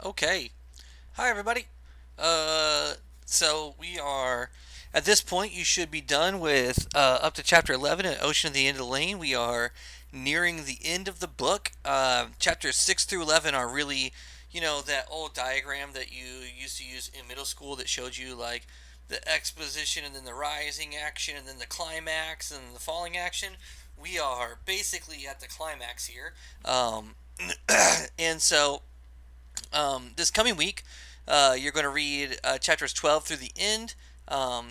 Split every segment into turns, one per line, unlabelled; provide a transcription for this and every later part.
Okay. Hi, everybody. Uh, so we are at this point. You should be done with up to chapter 11 at Ocean of the End of the Lane. We are nearing the end of the book. Chapters 6 through 11 are really, that old diagram that you used to use in middle school that showed you like the exposition and then the rising action and then the climax and the falling action. We are basically at the climax here. And so this coming week, you're going to read chapters 12 through the end.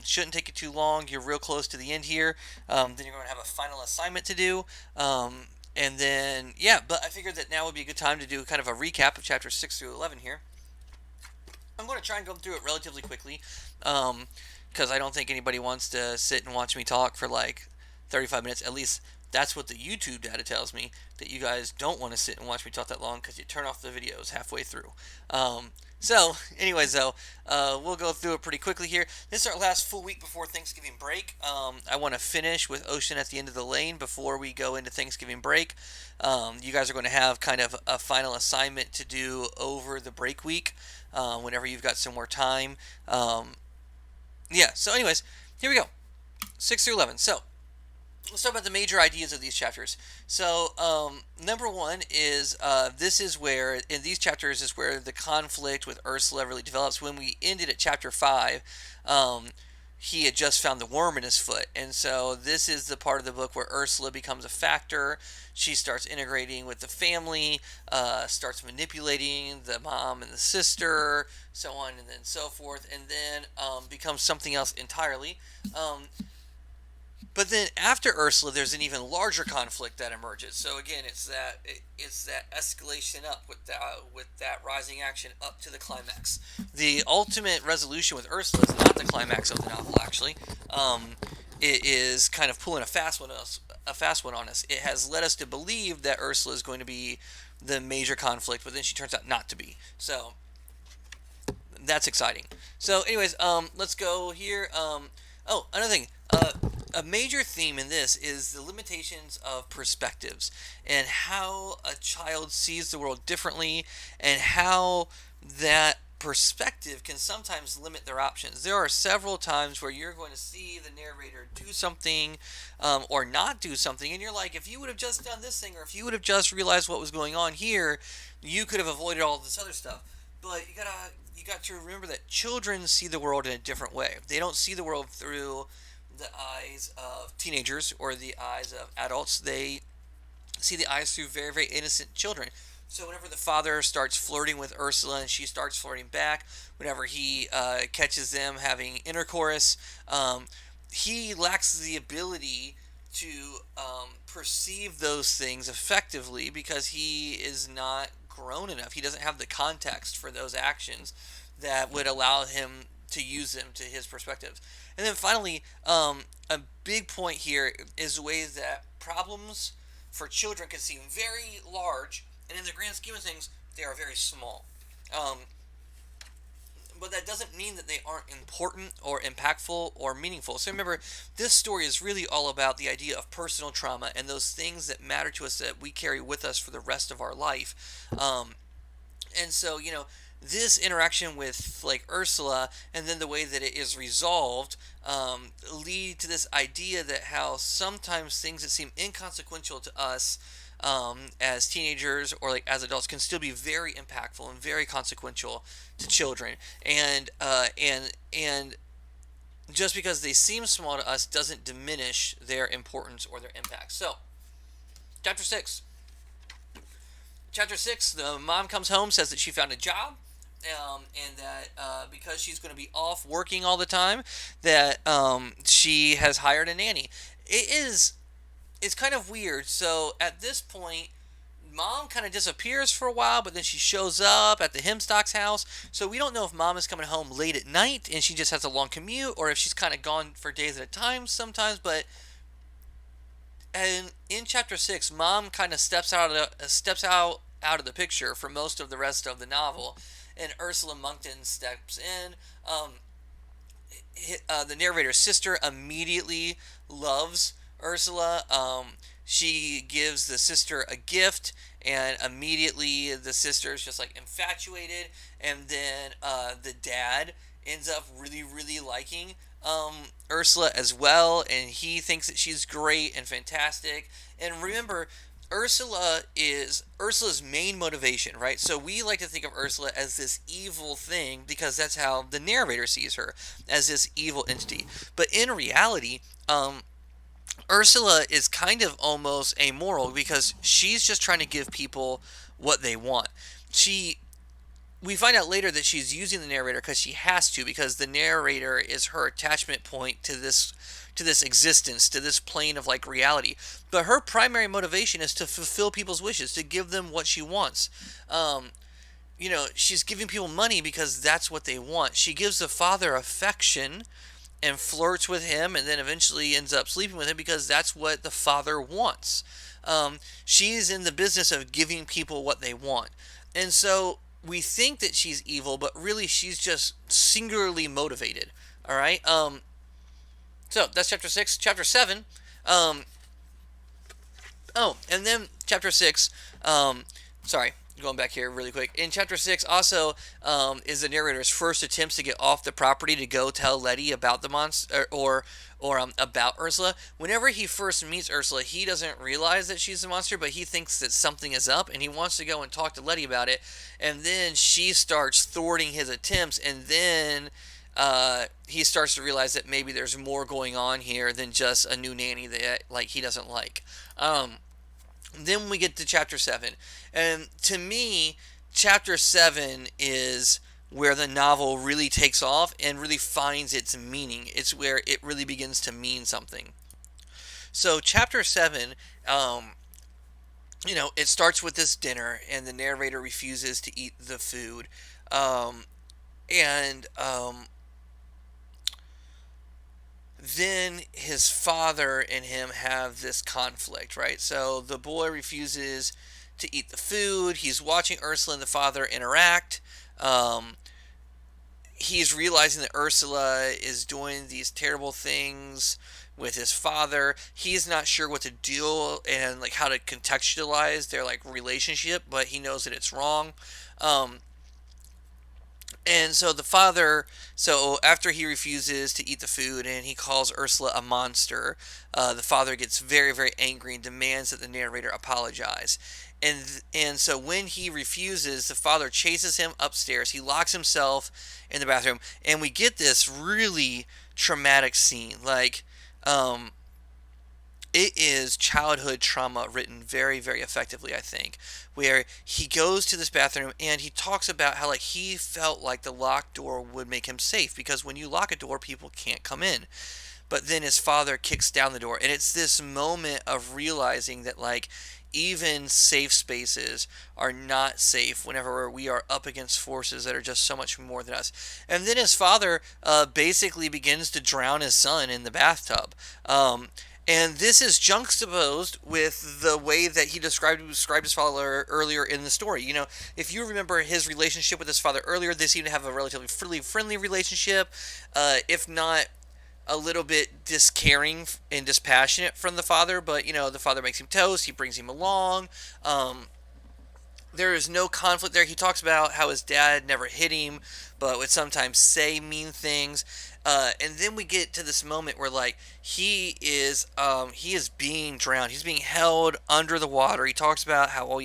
Shouldn't take you too long. You're real close to the end here. Then you're going to have a final assignment to do. And then, yeah, but I figured that now would be a good time to do kind of a recap of chapters 6 through 11 here. I'm going to try and go through it relatively quickly because I don't think anybody wants to sit and watch me talk for like 35 minutes. At least that's what the YouTube data tells me, that you guys don't want to sit and watch me talk that long because you turn off the videos halfway through. Anyways, though, we'll go through it pretty quickly here. This is our last full week before Thanksgiving break. I want to finish with Ocean at the End of the Lane before we go into Thanksgiving break. You guys are going to have kind of a final assignment to do over the break week whenever you've got some more time. So anyways, here we go. 6 through 11. So, let's talk about the major ideas of these chapters. So, number one is this is where, in these chapters, is where the conflict with Ursula really develops. When we ended at chapter 5, he had just found the worm in his foot. And so, this is the part of the book where Ursula becomes a factor. She starts integrating with the family, starts manipulating the mom and the sister, so on and then so forth, and then becomes something else entirely. But then after Ursula, there's an even larger conflict that emerges. So again, it's that escalation up with that rising action up to the climax. The ultimate resolution with Ursula is not the climax of the novel. Actually, it is kind of pulling a fast one on us. It has led us to believe that Ursula is going to be the major conflict, but then she turns out not to be. So that's exciting. So, anyways, let's go here. Another thing. A major theme in this is the limitations of perspectives and how a child sees the world differently and how that perspective can sometimes limit their options. There are several times where you're going to see the narrator do something or not do something, and you're like, if you would have just done this thing, or if you would have just realized what was going on here, you could have avoided all this other stuff. But you got to remember that children see the world in a different way. They don't see the world through the eyes of teenagers or the eyes of adults. They see the eyes through very, very innocent children. So whenever the father starts flirting with Ursula and she starts flirting back, whenever he catches them having intercourse, he lacks the ability to perceive those things effectively because he is not grown enough. He doesn't have the context for those actions that would allow him to use them to his perspective. And then finally, a big point here is the way that problems for children can seem very large, and in the grand scheme of things, they are very small. But that doesn't mean that they aren't important or impactful or meaningful. So remember, this story is really all about the idea of personal trauma and those things that matter to us that we carry with us for the rest of our life. And so, this interaction with like Ursula and then the way that it is resolved lead to this idea that how sometimes things that seem inconsequential to us as teenagers or like as adults can still be very impactful and very consequential to children, and just because they seem small to us doesn't diminish their importance or their impact. So, chapter 6. Chapter 6, the mom comes home, says that she found a job, and that because she's going to be off working all the time, that she has hired a nanny. It's kind of weird. So at this point, mom kind of disappears for a while, but then she shows up at the Hemstock's house. So we don't know if mom is coming home late at night and she just has a long commute, or if she's kind of gone for days at a time sometimes. But and in chapter 6, mom kind of steps out of the picture for most of the rest of the novel, and Ursula Monkton steps in. The narrator's sister immediately loves Ursula. she gives the sister a gift, and immediately the sister is just like infatuated, and then the dad ends up really liking Ursula as well, and he thinks that she's great and fantastic. And remember, Ursula's main motivation, right? So we like to think of Ursula as this evil thing because that's how the narrator sees her, as this evil entity. But in reality, Ursula is kind of almost amoral because she's just trying to give people what they want. She We find out later that she's using the narrator because she has to, because the narrator is her attachment point to this existence, to this plane of like reality. But her primary motivation is to fulfill people's wishes, to give them what she wants. She's giving people money because that's what they want. She gives the father affection and flirts with him, and then eventually ends up sleeping with him because that's what the father wants. She's in the business of giving people what they want. And so we think that she's evil, but really she's just singularly motivated. All right. So that's chapter 6. Chapter 7. Um, and then chapter 6. Sorry, going back here really quick. In chapter 6, also is the narrator's first attempts to get off the property to go tell Letty about the monster, or about Ursula. Whenever he first meets Ursula, he doesn't realize that she's a monster, but he thinks that something is up, and he wants to go and talk to Letty about it. And then she starts thwarting his attempts, and then he starts to realize that maybe there's more going on here than just a new nanny that like he doesn't like. Then we get to chapter 7. And to me, chapter 7 is where the novel really takes off and really finds its meaning. It's where it really begins to mean something. So, chapter 7, it starts with this dinner, and the narrator refuses to eat the food. And then his father and him have this conflict, right? So the boy refuses to eat the food. He's watching Ursula and the father interact. He's realizing that Ursula is doing these terrible things with his father. He's not sure what to do and like how to contextualize their like relationship, but he knows that it's wrong. And so after he refuses to eat the food and he calls Ursula a monster, the father gets very angry and demands that the narrator apologize. And so when he refuses, the father chases him upstairs. He locks himself in the bathroom, and we get this really traumatic scene. Like, it is childhood trauma written very effectively, I think, where he goes to this bathroom and he talks about how like he felt like the locked door would make him safe, because when you lock a door, people can't come in. But then his father kicks down the door, and it's this moment of realizing that like even safe spaces are not safe whenever we are up against forces that are just so much more than us. And then his father basically begins to drown his son in the bathtub. And this is juxtaposed with the way that he described his father earlier in the story. If you remember his relationship with his father earlier, they seem to have a relatively friendly relationship, if not a little bit discaring and dispassionate from the father. But the father makes him toast. He brings him along. There is no conflict there. He talks about how his dad never hit him, but would sometimes say mean things. And then we get to this moment where like he is being drowned. He's being held under the water. He talks about how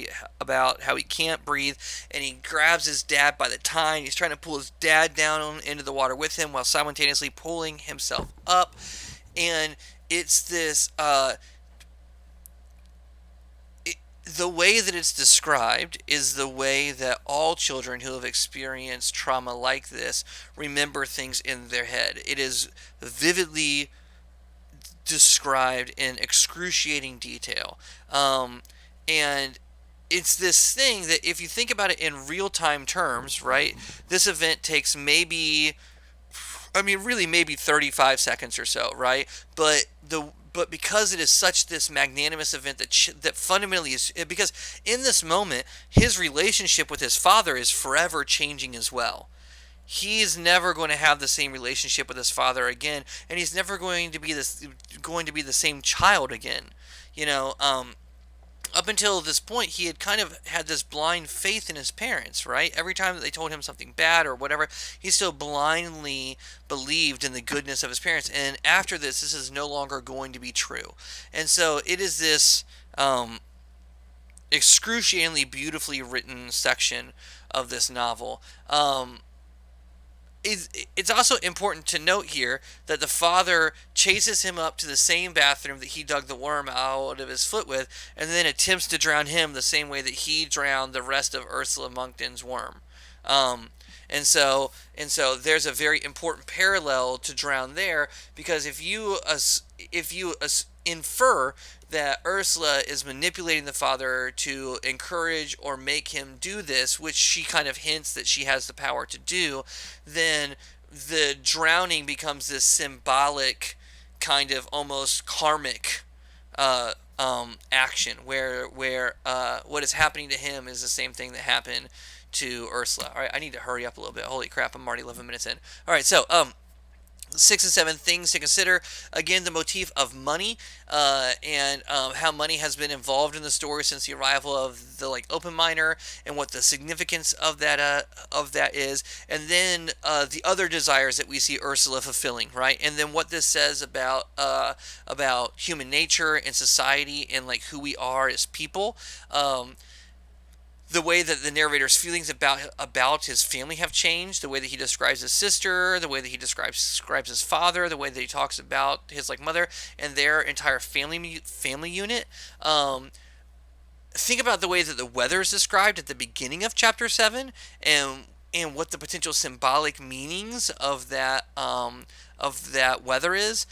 he can't breathe, and he grabs his dad by the tie. He's trying to pull his dad down into the water with him while simultaneously pulling himself up. And it's this the way that it's described is the way that all children who have experienced trauma like this remember things in their head. It is vividly described in excruciating detail. And it's this thing that if you think about it in real-time terms, right, this event takes maybe 35 seconds or so, right? But because it is such this magnanimous event that fundamentally is, because in this moment his relationship with his father is forever changing as well. He's never going to have the same relationship with his father again, and he's never going to be the same child again. You know, up until this point, he had kind of had this blind faith in his parents, right? Every time that they told him something bad or whatever, he still blindly believed in the goodness of his parents. And after this is no longer going to be true. And so it is this excruciatingly beautifully written section of this novel. It's also important to note here that the father chases him up to the same bathroom that he dug the worm out of his foot with, and then attempts to drown him the same way that he drowned the rest of Ursula Monkton's worm. Um, and so there's a very important parallel to drown there, because if you infer that Ursula is manipulating the father to encourage or make him do this, which she kind of hints that she has the power to do, then the drowning becomes this symbolic, kind of almost karmic action, where what is happening to him is the same thing that happened to Ursula. All right, I need to hurry up a little bit. Holy crap, I'm already 11 minutes in. All right, so 6 and 7 things to consider. Again, the motif of money, and how money has been involved in the story since the arrival of the open miner, and what the significance of that is, and then the other desires that we see Ursula fulfilling, right? And then what this says about human nature and society, and who we are as people. The way that the narrator's feelings about his family have changed, the way that he describes his sister, the way that he describes his father, the way that he talks about his mother and their entire family unit. Think about the way that the weather is described at the beginning of chapter 7, and what the potential symbolic meanings of that weather is.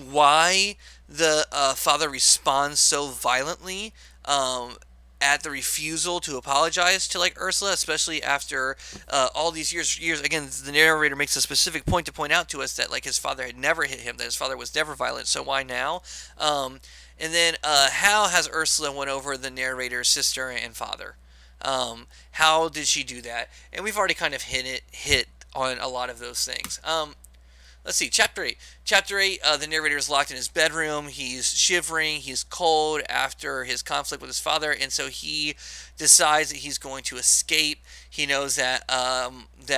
Why the father responds so violently at the refusal to apologize to Ursula, especially after all these years. Again, the narrator makes a specific point to point out to us that his father had never hit him, that his father was never violent. So why now? And then how has Ursula won over the narrator's sister and father? How did she do that? And we've already kind of hit on a lot of those things. Let's see, Chapter 8. Chapter 8, the narrator is locked in his bedroom. He's shivering. He's cold after his conflict with his father, and so he decides that he's going to escape. He knows that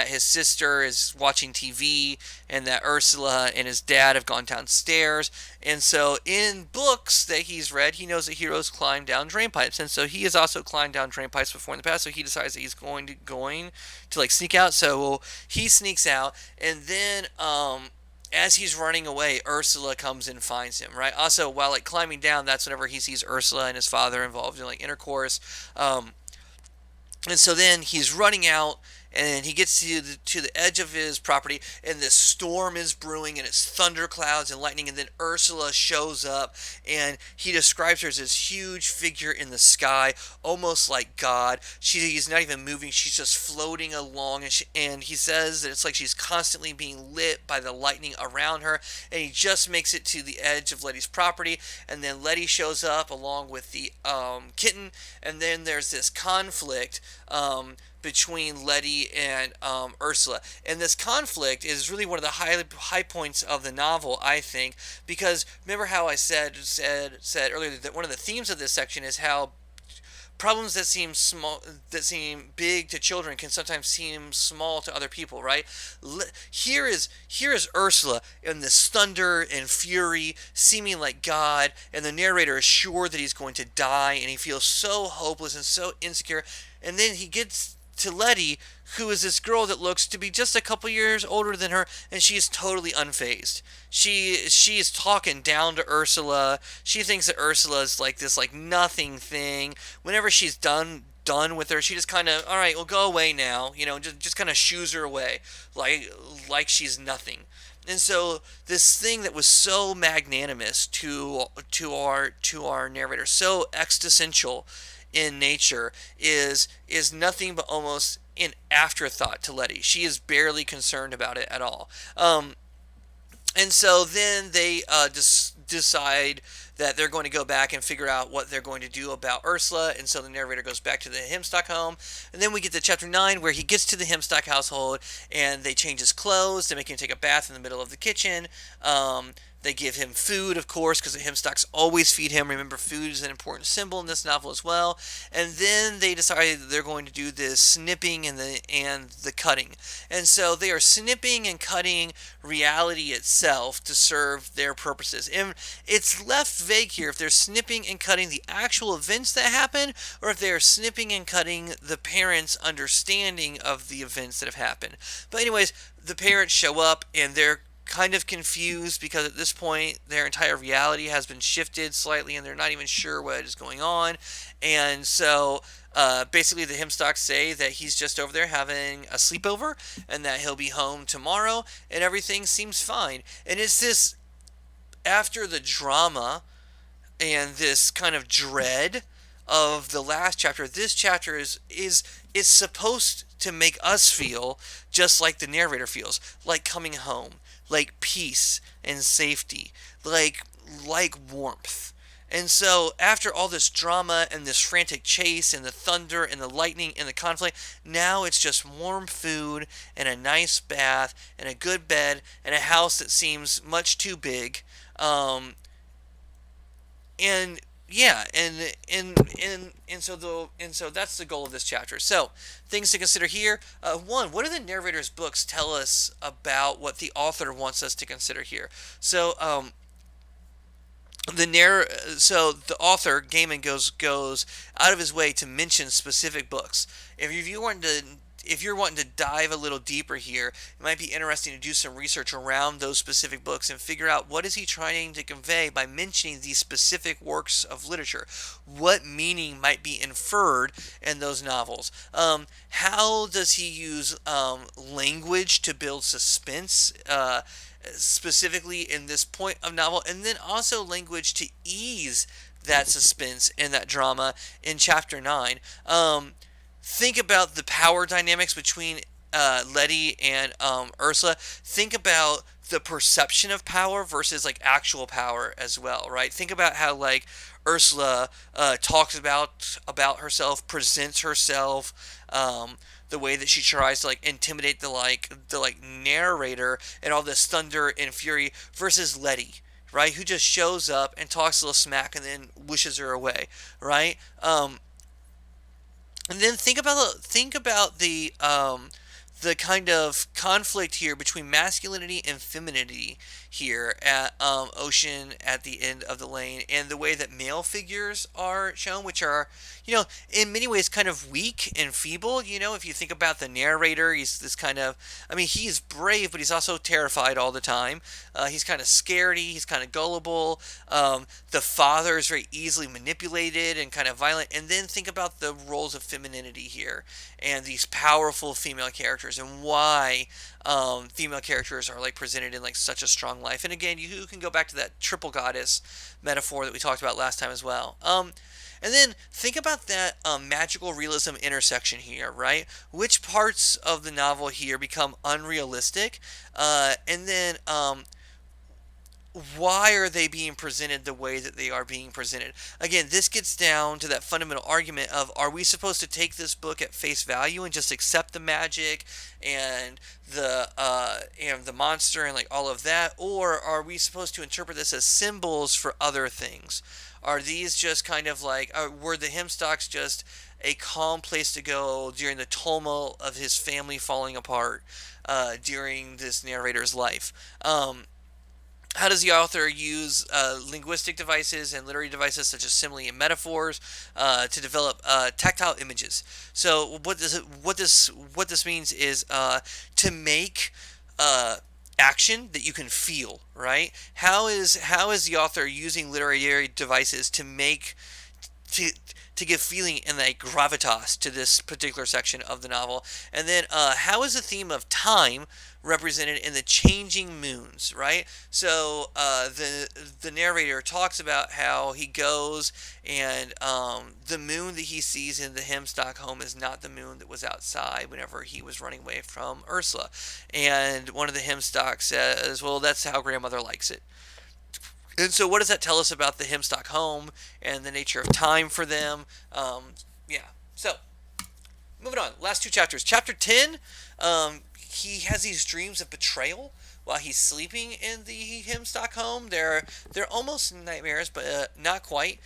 his sister is watching TV, and that Ursula and his dad have gone downstairs. And so in books that he's read, he knows that heroes climb down drain pipes, and so he has also climbed down drain pipes before in the past. So he decides that he's going to sneak out. So he sneaks out, and then as he's running away, Ursula comes and finds him, right? Also, while climbing down, that's whenever he sees Ursula and his father involved in intercourse. And so then he's running out, and he gets to the edge of his property, and this storm is brewing, and it's thunderclouds and lightning, and then Ursula shows up, and he describes her as this huge figure in the sky, almost like God. She's not even moving, she's just floating along, and he says that it's like she's constantly being lit by the lightning around her, and he just makes it to the edge of Letty's property, and then Letty shows up along with the kitten, and then there's this conflict between Letty and Ursula. And this conflict is really one of the high points of the novel, I think, because remember how I said earlier that one of the themes of this section is how problems that seem big to children can sometimes seem small to other people, right? Here is Ursula in this thunder and fury, seeming like God, and the narrator is sure that he's going to die, and he feels so hopeless and so insecure. And then he gets to Letty, who is this girl that looks to be just a couple years older than her, and she is totally unfazed. She is talking down to Ursula. She thinks that Ursula is this nothing thing. Whenever she's done with her, she just kind of, all right, well, go away now, just kind of shoos her away, like she's nothing. And so this thing that was so magnanimous to our narrator, so existential in nature, is nothing but almost an afterthought to Letty. She is barely concerned about it at all. And so then they decide that they're going to go back and figure out what they're going to do about Ursula. And so the narrator goes back to the Hemstock home. And then we get to chapter 9, where he gets to the Hemstock household, and they change his clothes to make him take a bath in the middle of the kitchen. They give him food, of course, because the Hemstocks always feed him. Remember, food is an important symbol in this novel as well. And then they decide that they're going to do this snipping and the cutting. And so they are snipping and cutting reality itself to serve their purposes. And it's left vague here if they're snipping and cutting the actual events that happen, or if they're snipping and cutting the parents' understanding of the events that have happened. But anyways, the parents show up and they're kind of confused because at this point their entire reality has been shifted slightly and they're not even sure what is going on. And so basically the Hemstocks say that he's just over there having a sleepover and that he'll be home tomorrow and everything seems fine. And it's this, after the drama and this kind of dread of the last chapter, this chapter is supposed to make us feel just like the narrator feels, like coming home, like peace and safety, like warmth. And so after all this drama and this frantic chase and the thunder and the lightning and the conflict, now it's just warm food and a nice bath and a good bed and a house that seems much too big. And yeah, and so that's the goal of this chapter. So things to consider here. One, what do the narrator's books tell us about what the author wants us to consider here? So the author Gaiman goes out of his way to mention specific books. If you're wanting to dive a little deeper here, it might be interesting to do some research around those specific books and figure out what is he trying to convey by mentioning these specific works of literature. What meaning might be inferred in those novels? How does he use language to build suspense? Specifically in this point of novel, and then also language to ease that suspense and that drama in chapter 9. Think about the power dynamics between Letty and Ursula. Think about the perception of power versus like actual power as well, right? Think about how like Ursula talks about herself, presents herself, the way that she tries to like intimidate the narrator and all this thunder and fury versus Letty, right? Who just shows up and talks a little smack and then wishes her away, right? And then think about the kind of conflict here between masculinity and femininity here at Ocean at the end of the lane, and the way that male figures are shown, which are, in many ways kind of weak and feeble. If you think about the narrator, he's this kind of, he's brave, but he's also terrified all the time. He's kind of scaredy, he's kind of gullible. The father is very easily manipulated and kind of violent. And then think about the roles of femininity here and these powerful female characters and why female characters are like presented in like such a strong life. And again, you can go back to that triple goddess metaphor that we talked about last time as well. And then think about that magical realism intersection here, right? Which parts of the novel here become unrealistic? And then why are they being presented the way that they are being presented? Again, this gets down to that fundamental argument of, are we supposed to take this book at face value and just accept the magic and the monster and like all of that, or are we supposed to interpret this as symbols for other things? Are these just kind of like, were the Hemstocks just a calm place to go during the tumult of his family falling apart during this narrator's life? How does the author use linguistic devices and literary devices such as simile and metaphors to develop tactile images? So what this means is to make action that you can feel, right? How is the author using literary devices to make to give feeling and like gravitas to this particular section of the novel? And then how is the theme of time represented in the changing moons, right? So the narrator talks about how he goes and the moon that he sees in the Hemstock home is not the moon that was outside whenever he was running away from Ursula. And one of the Hemstocks says, well, that's how grandmother likes it. And so what does that tell us about the Hemstock home and the nature of time for them? So moving on, last two chapters. Chapter 10, he has these dreams of betrayal, while he's sleeping in the Hemstock home. They're almost nightmares, but not quite.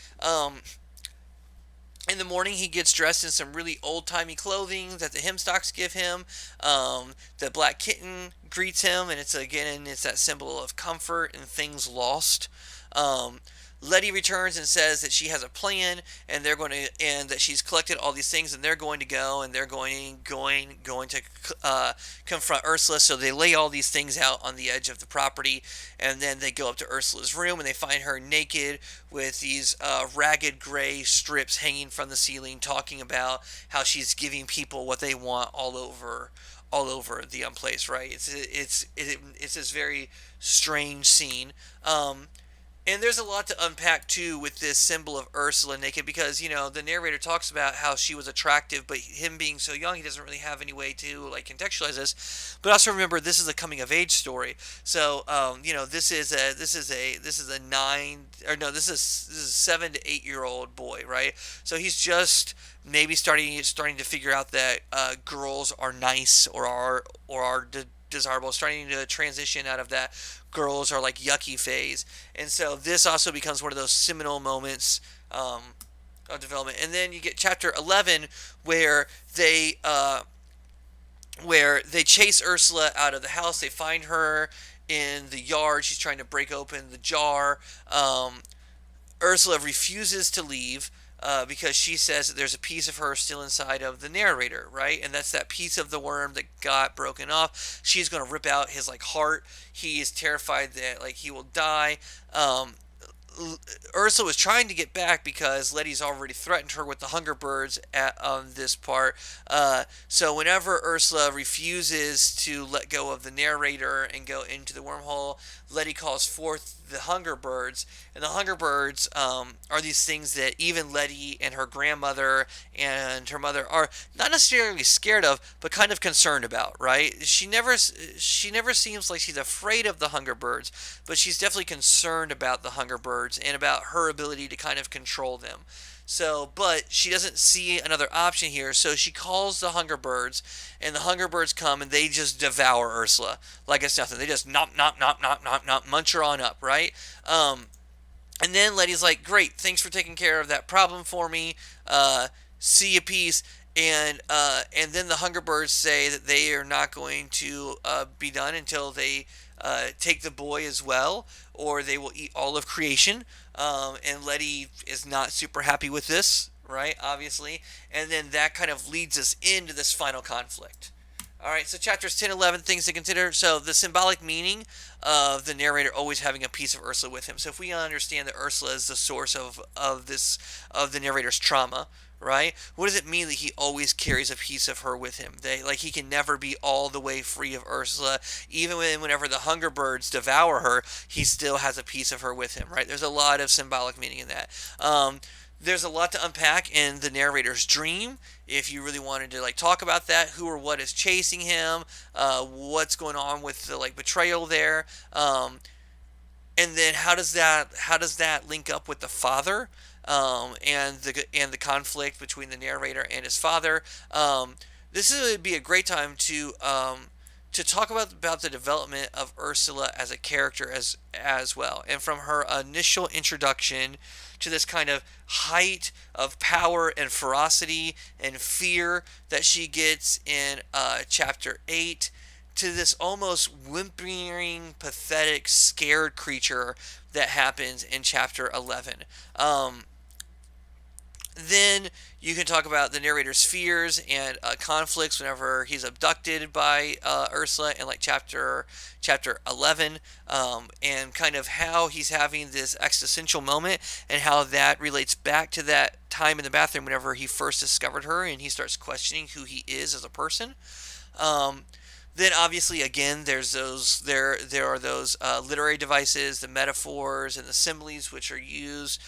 In the morning, he gets dressed in some really old-timey clothing that the Hemstocks give him. The black kitten greets him, and it's that symbol of comfort and things lost. Um, Letty returns and says that she has a plan, and and that she's collected all these things, and they're going to go, and they're going to confront Ursula. So they lay all these things out on the edge of the property, and then they go up to Ursula's room, and they find her naked with these ragged gray strips hanging from the ceiling, talking about how she's giving people what they want all over the place. Right? It's this very strange scene. And there's a lot to unpack too with this symbol of Ursula naked, because the narrator talks about how she was attractive, but him being so young, he doesn't really have any way to like contextualize this. But also remember, this is a coming of age story, so this is a 7 to 8 year old boy, right? So he's just maybe starting to figure out that girls are nice or are desirable, starting to transition out of that girls are like yucky phase. And so this also becomes one of those seminal moments of development. And then you get chapter 11 where they chase Ursula out of the house. They find her in the yard. She's trying to break open the jar. Ursula refuses to leave because she says that there's a piece of her still inside of the narrator, right? And that's that piece of the worm that got broken off. She's going to rip out his like heart. He is terrified that like he will die. Ursula was trying to get back because Letty's already threatened her with the Hunger Birds on this part. So whenever Ursula refuses to let go of the narrator and go into the wormhole, Letty calls forth the Hunger Birds. And the Hunger Birds are these things that even Letty and her grandmother and her mother are not necessarily scared of, but kind of concerned about, right? She never seems like she's afraid of the Hunger Birds, but she's definitely concerned about the Hunger Birds and about her ability to kind of control them. So, but she doesn't see another option here, so she calls the Hunger Birds, and the Hunger Birds come and they just devour Ursula like it's nothing. They just munch her on up, right? And then Letty's like, "Great, thanks for taking care of that problem for me. See you, peace." And then the Hunger Birds say that they are not going to be done until they take the boy as well, or they will eat all of creation. And Letty is not super happy with this, right? Obviously. And then that kind of leads us into this final conflict. All right, so chapters 10, 11, things to consider. So the symbolic meaning of the narrator always having a piece of Ursula with him. So if we understand that Ursula is the source of the narrator's trauma, right? What does it mean that he always carries a piece of her with him? He can never be all the way free of Ursula. Even whenever the Hunger Birds devour her, he still has a piece of her with him, right? There's a lot of symbolic meaning in that. There's a lot to unpack in the narrator's dream. If you really wanted to talk about that, who or what is chasing him, what's going on with the betrayal there, and then how does that link up with the father, and the conflict between the narrator and his father. This would be a great time to talk about the development of Ursula as a character as well, and from her initial introduction to this kind of height of power and ferocity and fear that she gets in chapter 8, to this almost whimpering, pathetic, scared creature that happens in chapter 11. Then you can talk about the narrator's fears and conflicts whenever he's abducted by Ursula in chapter 11, and kind of how he's having this existential moment and how that relates back to that time in the bathroom whenever he first discovered her and he starts questioning who he is as a person. Then obviously again there are those literary devices, the metaphors and the similes, which are used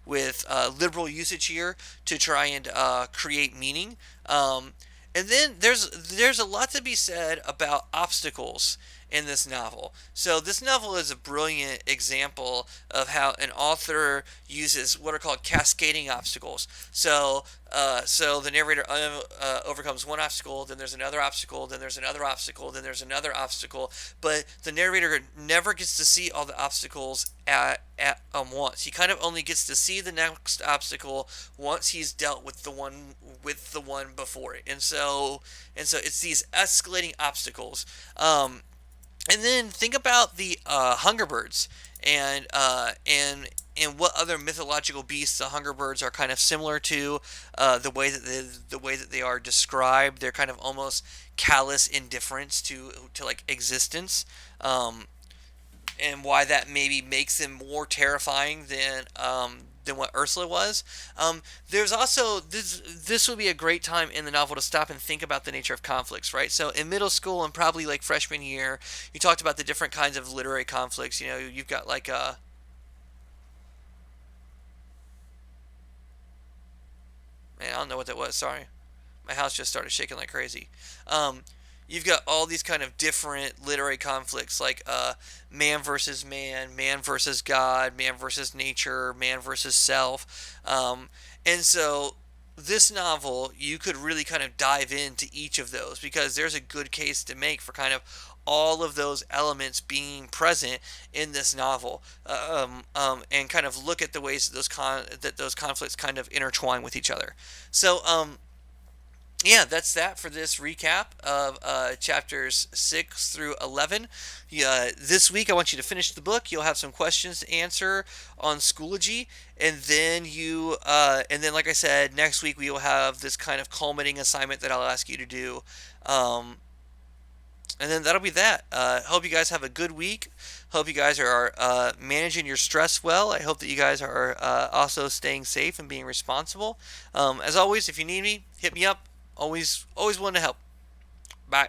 with liberal usage here to try and create meaning. And then there's a lot to be said about obstacles in this novel. So this novel is a brilliant example of how an author uses what are called cascading obstacles. So the narrator overcomes one obstacle, then there's another obstacle, then there's another obstacle, then there's another obstacle. But the narrator never gets to see all the obstacles at once. He kind of only gets to see the next obstacle once he's dealt with the one before it. And so it's these escalating obstacles. And then think about the Hungerbirds and what other mythological beasts the Hungerbirds are kind of similar to. The way that they are described, they're kind of almost callous indifference to like existence. And why that maybe makes them more terrifying than what Ursula was. There's also this. This would be a great time in the novel to stop and think about the nature of conflicts, right? So in middle school and probably like freshman year, you talked about the different kinds of literary conflicts. You know, you've got like man, I don't know what that was. Sorry, my house just started shaking like crazy. Um, you've got all these kind of different literary conflicts like man versus man, man versus God, man versus nature, man versus self. And so this novel, you could really kind of dive into each of those because there's a good case to make for kind of all of those elements being present in this novel, and kind of look at the ways that those conflicts kind of intertwine with each other. So, yeah, that's that for this recap of chapters 6 through 11. Yeah, this week, I want you to finish the book. You'll have some questions to answer on Schoology, and then, like I said, next week we will have this kind of culminating assignment that I'll ask you to do. Um, and then that'll be that. Hope you guys have a good week. Hope you guys are managing your stress well. I hope that you guys are also staying safe and being responsible. As always, if you need me, hit me up. Always willing to help. Bye.